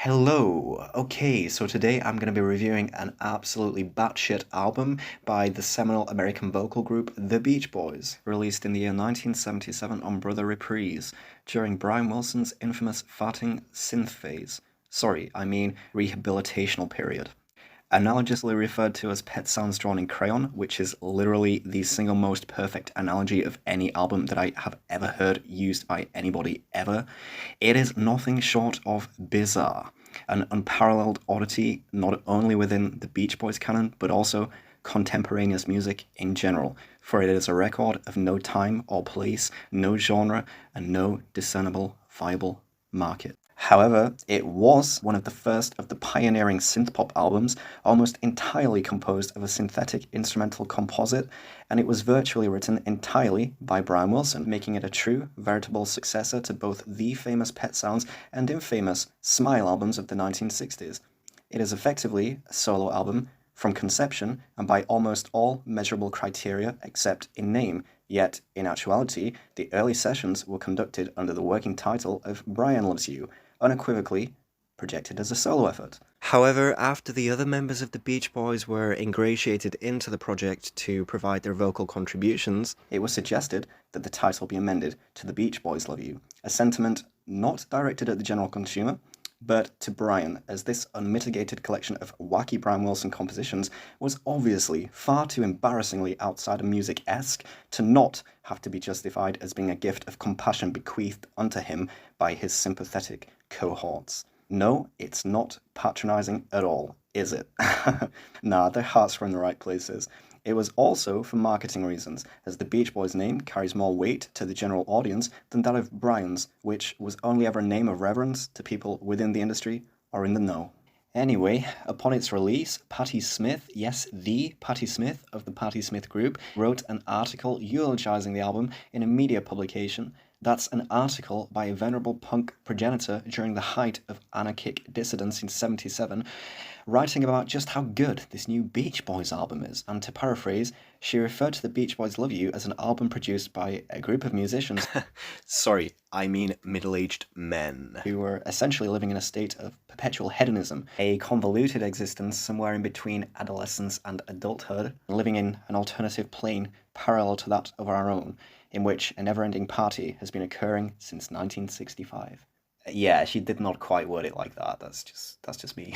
Hello. Okay, so today I'm going to be reviewing an absolutely batshit album by the seminal American vocal group The Beach Boys, released in the year 1977 on Brother Reprise, during Brian Wilson's infamous farting synth phase. Sorry, I mean rehabilitational period. Analogously referred to as Pet Sounds Drawn in Crayon, which is literally the single most perfect analogy of any album that I have ever heard used by anybody ever. It is nothing short of bizarre, an unparalleled oddity not only within the Beach Boys canon, but also contemporaneous music in general, for it is a record of no time or place, no genre, and no discernible viable market. However, it was one of the first of the pioneering synthpop albums, almost entirely composed of a synthetic instrumental composite, and it was virtually written entirely by Brian Wilson, making it a true, veritable successor to both the famous Pet Sounds and infamous Smile albums of the 1960s. It is effectively a solo album from conception and by almost all measurable criteria except in name, yet in actuality, the early sessions were conducted under the working title of Brian Loves You, unequivocally projected as a solo effort. However, after the other members of the Beach Boys were ingratiated into the project to provide their vocal contributions, it was suggested that the title be amended to The Beach Boys Love You, a sentiment not directed at the general consumer, but to Brian, as this unmitigated collection of wacky Brian Wilson compositions was obviously far too embarrassingly outside of music-esque to not have to be justified as being a gift of compassion bequeathed unto him by his sympathetic cohorts. No, it's not patronizing at all, is it? Nah, their hearts were in the right places. It was also for marketing reasons, as the Beach Boys' name carries more weight to the general audience than that of Brian's, which was only ever a name of reverence to people within the industry or in the know. Anyway, upon its release, Patti Smith, yes, the Patti Smith of the Patti Smith Group, wrote an article eulogizing the album in a media publication. That's an article by a venerable punk progenitor during the height of anarchic dissidence in '77, writing about just how good this new Beach Boys album is. And to paraphrase, she referred to the Beach Boys Love You as an album produced by a group of musicians. Sorry, I mean middle-aged men who were essentially living in a state of perpetual hedonism, a convoluted existence somewhere in between adolescence and adulthood, living in an alternative plane parallel to that of our own, in which a never-ending party has been occurring since 1965. Yeah, she did not quite word it like that. That's just me.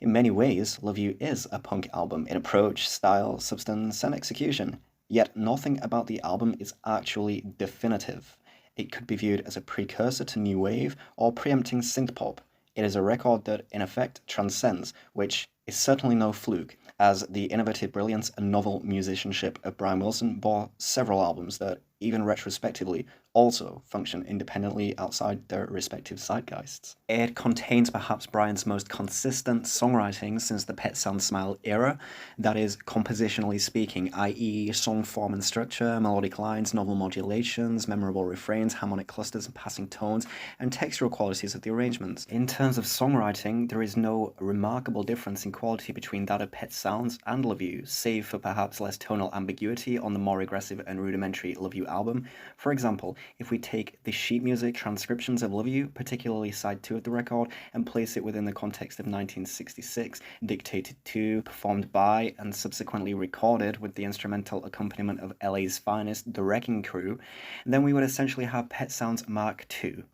In many ways, Love You is a punk album in approach, style, substance, and execution. Yet nothing about the album is actually definitive. It could be viewed as a precursor to new wave or preempting synthpop. It is a record that, in effect, transcends, which is certainly no fluke, as the innovative brilliance and novel musicianship of Brian Wilson bore several albums that, even retrospectively, also function independently outside their respective zeitgeists. It contains perhaps Brian's most consistent songwriting since the Pet Sounds Smile era, that is, compositionally speaking, i.e. song form and structure, melodic lines, novel modulations, memorable refrains, harmonic clusters and passing tones, and textural qualities of the arrangements. In terms of songwriting, there is no remarkable difference in quality between that of Pet Sounds and Love You, save for perhaps less tonal ambiguity on the more aggressive and rudimentary Love You album. For example, if we take the sheet music transcriptions of Love You, particularly side 2 of the record, and place it within the context of 1966, dictated to, performed by, and subsequently recorded with the instrumental accompaniment of LA's finest, The Wrecking Crew, then we would essentially have Pet Sounds Mark II.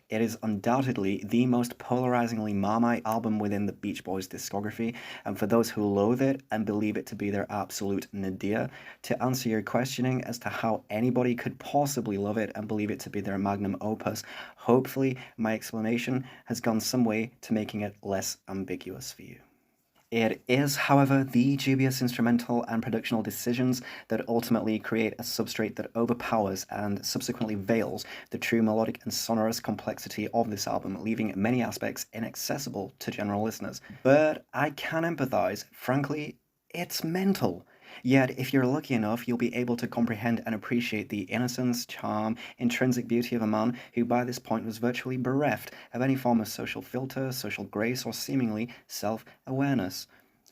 It is undoubtedly the most polarizingly Marmite album within the Beach Boys' discography, and for those who loathe it and believe it to be their absolute nadir, to answer your questioning as to how anybody could possibly love it and believe it to be their magnum opus, hopefully my explanation has gone some way to making it less ambiguous for you. It is, however, the dubious instrumental and productional decisions that ultimately create a substrate that overpowers and subsequently veils the true melodic and sonorous complexity of this album, leaving many aspects inaccessible to general listeners. But I can empathize. Frankly, it's mental. Yet, if you're lucky enough, you'll be able to comprehend and appreciate the innocence, charm, intrinsic beauty of a man who by this point was virtually bereft of any form of social filter, social grace, or seemingly self-awareness.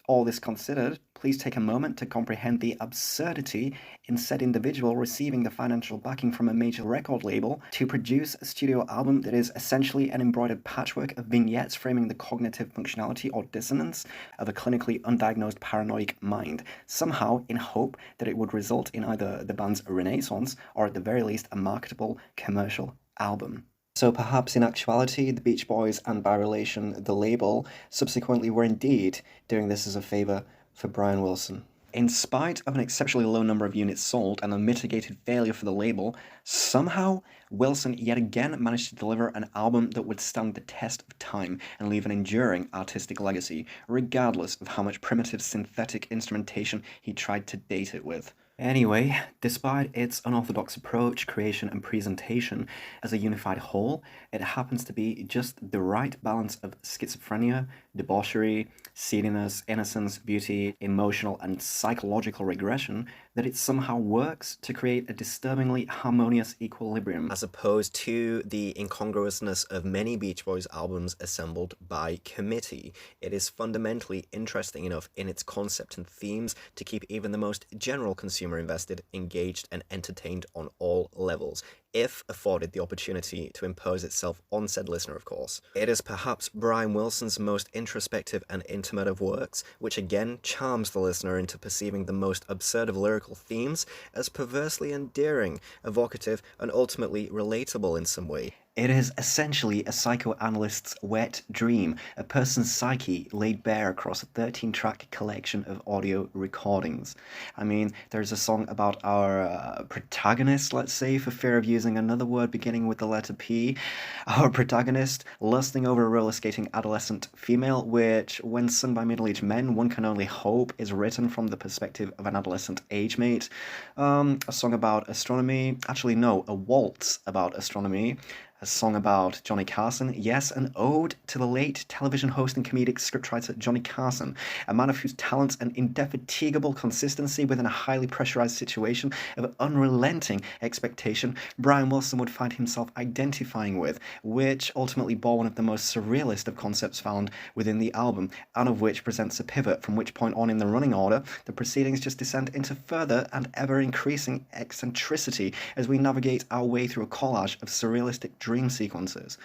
All this considered, please take a moment to comprehend the absurdity in said individual receiving the financial backing from a major record label to produce a studio album that is essentially an embroidered patchwork of vignettes framing the cognitive functionality or dissonance of a clinically undiagnosed paranoid mind, somehow in hope that it would result in either the band's renaissance or at the very least a marketable commercial album. So perhaps in actuality, the Beach Boys, and by relation the label, subsequently were indeed doing this as a favour for Brian Wilson. In spite of an exceptionally low number of units sold and a mitigated failure for the label, somehow Wilson yet again managed to deliver an album that would stand the test of time and leave an enduring artistic legacy, regardless of how much primitive synthetic instrumentation he tried to date it with. Anyway, despite its unorthodox approach, creation, and presentation as a unified whole, it happens to be just the right balance of schizophrenia, debauchery, seediness, innocence, beauty, emotional, and psychological regression that it somehow works to create a disturbingly harmonious equilibrium, as opposed to the incongruousness of many Beach Boys albums assembled by committee. It is fundamentally interesting enough in its concept and themes to keep even the most general consumer invested, engaged, and entertained on all levels, if afforded the opportunity to impose itself on said listener, of course. It is perhaps Brian Wilson's most introspective and intimate of works, which again charms the listener into perceiving the most absurd of lyrical themes as perversely endearing, evocative, and ultimately relatable in some way. It is essentially a psychoanalyst's wet dream, a person's psyche laid bare across a 13-track collection of audio recordings. I mean, there's a song about our protagonist, let's say, for fear of using another word beginning with the letter P. Our protagonist lusting over a roller skating adolescent female, which, when sung by middle-aged men, one can only hope is written from the perspective of an adolescent age mate. A song about astronomy. Actually, no, a waltz about astronomy. A song about Johnny Carson, yes, an ode to the late television host and comedic scriptwriter Johnny Carson, a man of whose talents and indefatigable consistency within a highly pressurized situation of unrelenting expectation Brian Wilson would find himself identifying with, which ultimately bore one of the most surrealist of concepts found within the album, and of which presents a pivot from which point on in the running order the proceedings just descend into further and ever-increasing eccentricity as we navigate our way through a collage of surrealistic dream sequences.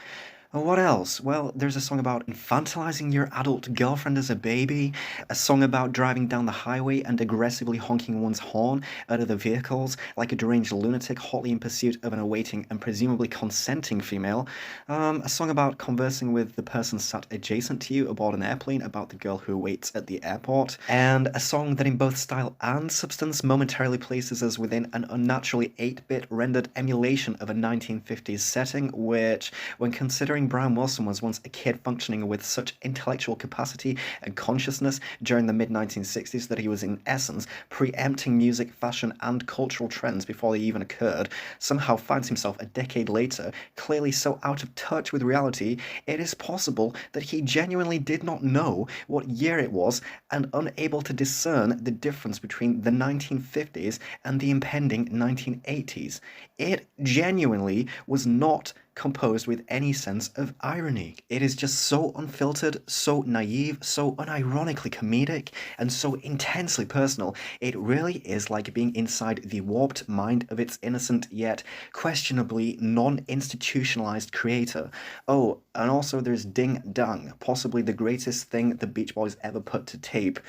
And what else? Well, there's a song about infantilizing your adult girlfriend as a baby, a song about driving down the highway and aggressively honking one's horn out of the vehicles like a deranged lunatic hotly in pursuit of an awaiting and presumably consenting female, a song about conversing with the person sat adjacent to you aboard an airplane about the girl who waits at the airport, and a song that in both style and substance momentarily places us within an unnaturally 8-bit rendered emulation of a 1950s setting, which, when considering Brian Wilson was once a kid functioning with such intellectual capacity and consciousness during the mid-1960s that he was in essence preempting music, fashion, and cultural trends before they even occurred, somehow finds himself a decade later clearly so out of touch with reality, it is possible that he genuinely did not know what year it was and unable to discern the difference between the 1950s and the impending 1980s. It genuinely was not composed with any sense of irony. It is just so unfiltered, so naive, so unironically comedic, and so intensely personal. It really is like being inside the warped mind of its innocent yet questionably non-institutionalized creator. Oh, and also there's Ding Dong, possibly the greatest thing the Beach Boys ever put to tape,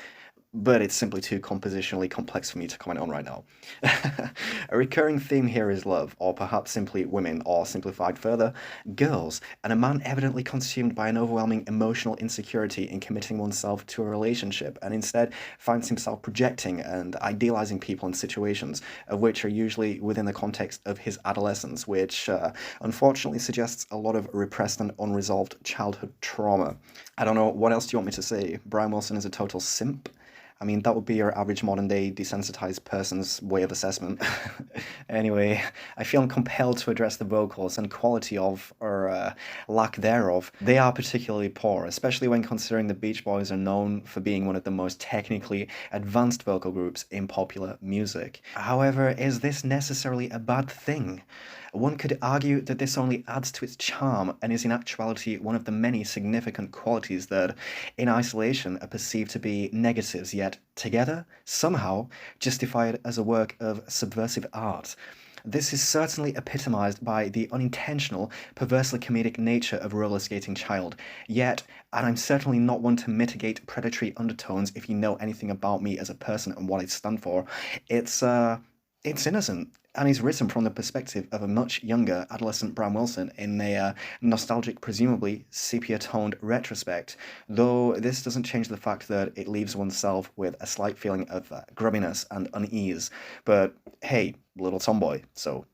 but it's simply too compositionally complex for me to comment on right now. A recurring theme here is love, or perhaps simply women, or simplified further, girls, and a man evidently consumed by an overwhelming emotional insecurity in committing oneself to a relationship, and instead finds himself projecting and idealizing people and situations, of which are usually within the context of his adolescence, which unfortunately suggests a lot of repressed and unresolved childhood trauma. I don't know, what else do you want me to say? Brian Wilson is a total simp? I mean, that would be your average modern-day desensitized person's way of assessment. Anyway, I feel compelled to address the vocals and quality of, or lack thereof. They are particularly poor, especially when considering the Beach Boys are known for being one of the most technically advanced vocal groups in popular music. However, is this necessarily a bad thing? One could argue that this only adds to its charm and is in actuality one of the many significant qualities that, in isolation, are perceived to be negatives, yet together, somehow, justified as a work of subversive art. This is certainly epitomized by the unintentional, perversely comedic nature of Roller Skating Child. Yet, and I'm certainly not one to mitigate predatory undertones if you know anything about me as a person and what I stand for, it's innocent. And is written from the perspective of a much younger adolescent Brian Wilson in a nostalgic, presumably sepia-toned retrospect, though this doesn't change the fact that it leaves oneself with a slight feeling of grubbiness and unease. But hey, little tomboy, so,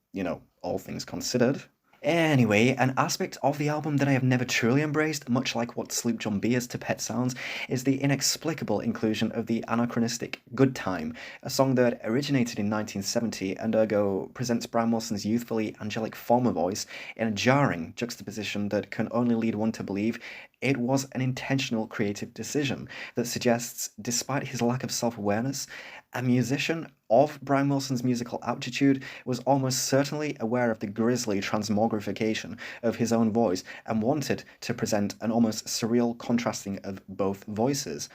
all things considered. Anyway, an aspect of the album that I have never truly embraced, much like what Sloop John B is to Pet Sounds, is the inexplicable inclusion of the anachronistic Good Time, a song that originated in 1970 and ergo presents Brian Wilson's youthfully angelic former voice in a jarring juxtaposition that can only lead one to believe it was an intentional creative decision that suggests, despite his lack of self-awareness, a musician of Brian Wilson's musical aptitude was almost certainly aware of the grisly transmogrification of his own voice and wanted to present an almost surreal contrasting of both voices.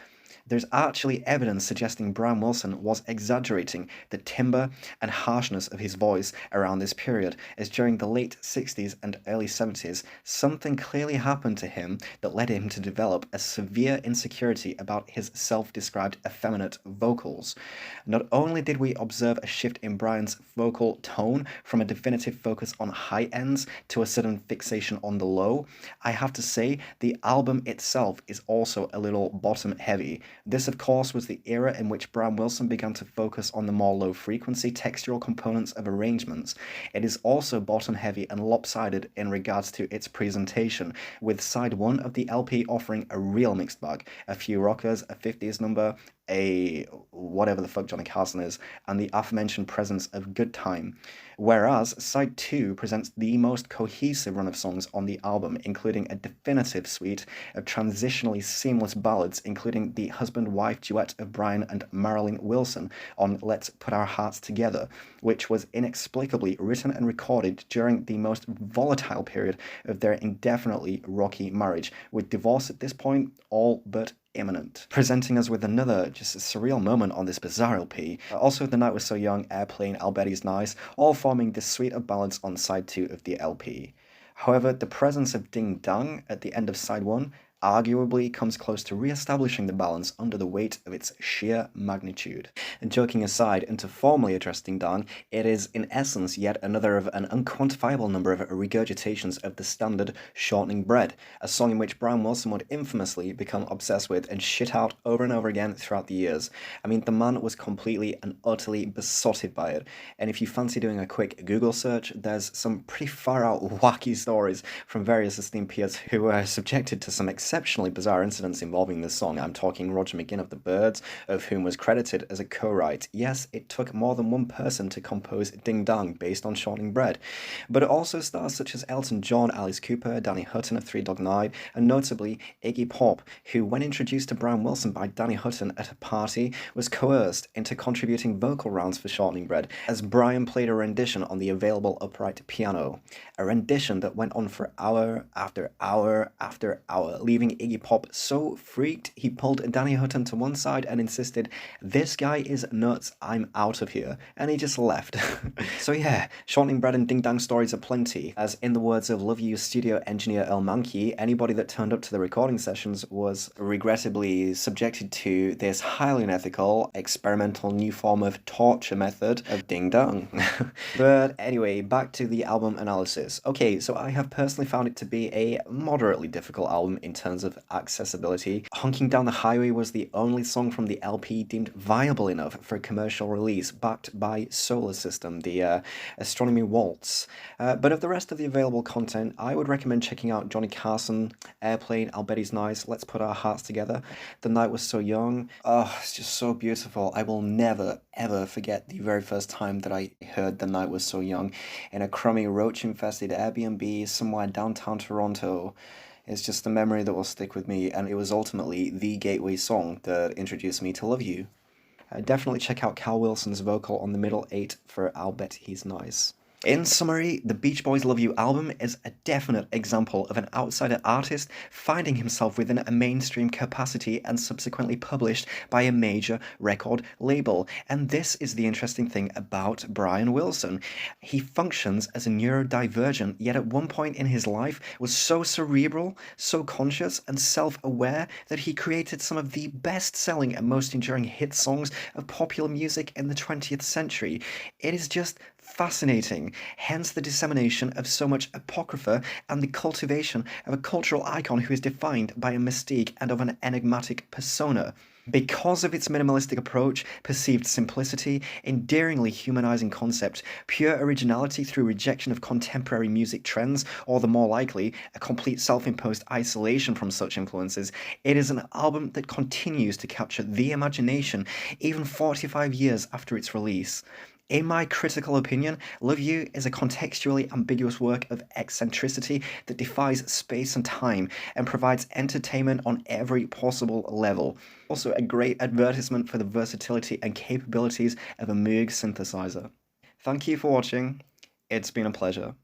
There's actually evidence suggesting Brian Wilson was exaggerating the timbre and harshness of his voice around this period, as during the late 60s and early 70s, something clearly happened to him that led him to develop a severe insecurity about his self-described effeminate vocals. Not only did we observe a shift in Brian's vocal tone from a definitive focus on high ends to a sudden fixation on the low, I have to say the album itself is also a little bottom-heavy. This, of course, was the era in which Brian Wilson began to focus on the more low-frequency textural components of arrangements. It is also bottom-heavy and lopsided in regards to its presentation, with side 1 of the LP offering a real mixed bag, a few rockers, a 50s number, a whatever the fuck Johnny Carson is, and the aforementioned presence of Good Time. Whereas side 2 presents the most cohesive run of songs on the album, including a definitive suite of transitionally seamless ballads, including the husband-wife duet of Brian and Marilyn Wilson on Let's Put Our Hearts Together, which was inexplicably written and recorded during the most volatile period of their indefinitely rocky marriage, with divorce at this point all but imminent, presenting us with another just a surreal moment on this bizarre LP. Also, The Night Was So Young, Airplane, Alberti's Nice, all forming this suite of ballads on side 2 of the LP. However, the presence of Ding Dong at the end of side 1 arguably comes close to re-establishing the balance under the weight of its sheer magnitude. And joking aside, and to formally address Ding Dong, it is in essence yet another of an unquantifiable number of regurgitations of the standard Shortening Bread, a song in which Brian Wilson would infamously become obsessed with and shit out over and over again throughout the years. I mean, the man was completely and utterly besotted by it, and if you fancy doing a quick Google search, there's some pretty far-out wacky stories from various esteemed peers who were subjected to some exceptionally bizarre incidents involving this song. I'm talking Roger McGinn of the Byrds, of whom was credited as a co-write. Yes, it took more than one person to compose Ding Dong based on Shortening Bread, but it also stars such as Elton John, Alice Cooper, Danny Hutton of Three Dog Night, and notably Iggy Pop, who, when introduced to Brian Wilson by Danny Hutton at a party, was coerced into contributing vocal rounds for Shortening Bread, as Brian played a rendition on the available upright piano. A rendition that went on for hour after hour after hour, leaving Iggy Pop so freaked he pulled Danny Hutton to one side and insisted, "This guy is nuts, I'm out of here," and he just left. So yeah, Shortening Bread and Ding Dong stories are plenty, as in the words of Love You studio engineer Earl Mankey, anybody that turned up to the recording sessions was regrettably subjected to this highly unethical, experimental new form of torture method of Ding Dong. But anyway, back to the album analysis. Okay, so I have personally found it to be a moderately difficult album in terms terms of accessibility. Honking Down the Highway was the only song from the LP deemed viable enough for a commercial release, backed by Solar System, the Astronomy Waltz. But of the rest of the available content, I would recommend checking out Johnny Carson, Airplane, I'll Bet He's Nice, Let's Put Our Hearts Together, The Night Was So Young. Oh, it's just so beautiful. I will never, ever forget the very first time that I heard The Night Was So Young in a crummy, roach-infested Airbnb somewhere downtown Toronto. It's just a memory that will stick with me, and it was ultimately the gateway song that introduced me to Love You. Definitely check out Cal Wilson's vocal on the middle 8 for I'll Bet He's Nice. In summary, the Beach Boys' Love You album is a definite example of an outsider artist finding himself within a mainstream capacity and subsequently published by a major record label. And this is the interesting thing about Brian Wilson. He functions as a neurodivergent, yet at one point in his life was so cerebral, so conscious and self-aware that he created some of the best-selling and most enduring hit songs of popular music in the 20th century. It is just fascinating, hence the dissemination of so much apocrypha and the cultivation of a cultural icon who is defined by a mystique and of an enigmatic persona. Because of its minimalistic approach, perceived simplicity, endearingly humanizing concept, pure originality through rejection of contemporary music trends, or the more likely, a complete self-imposed isolation from such influences, it is an album that continues to capture the imagination even 45 years after its release. In my critical opinion, Love You is a contextually ambiguous work of eccentricity that defies space and time and provides entertainment on every possible level. Also a great advertisement for the versatility and capabilities of a Moog synthesizer. Thank you for watching. It's been a pleasure.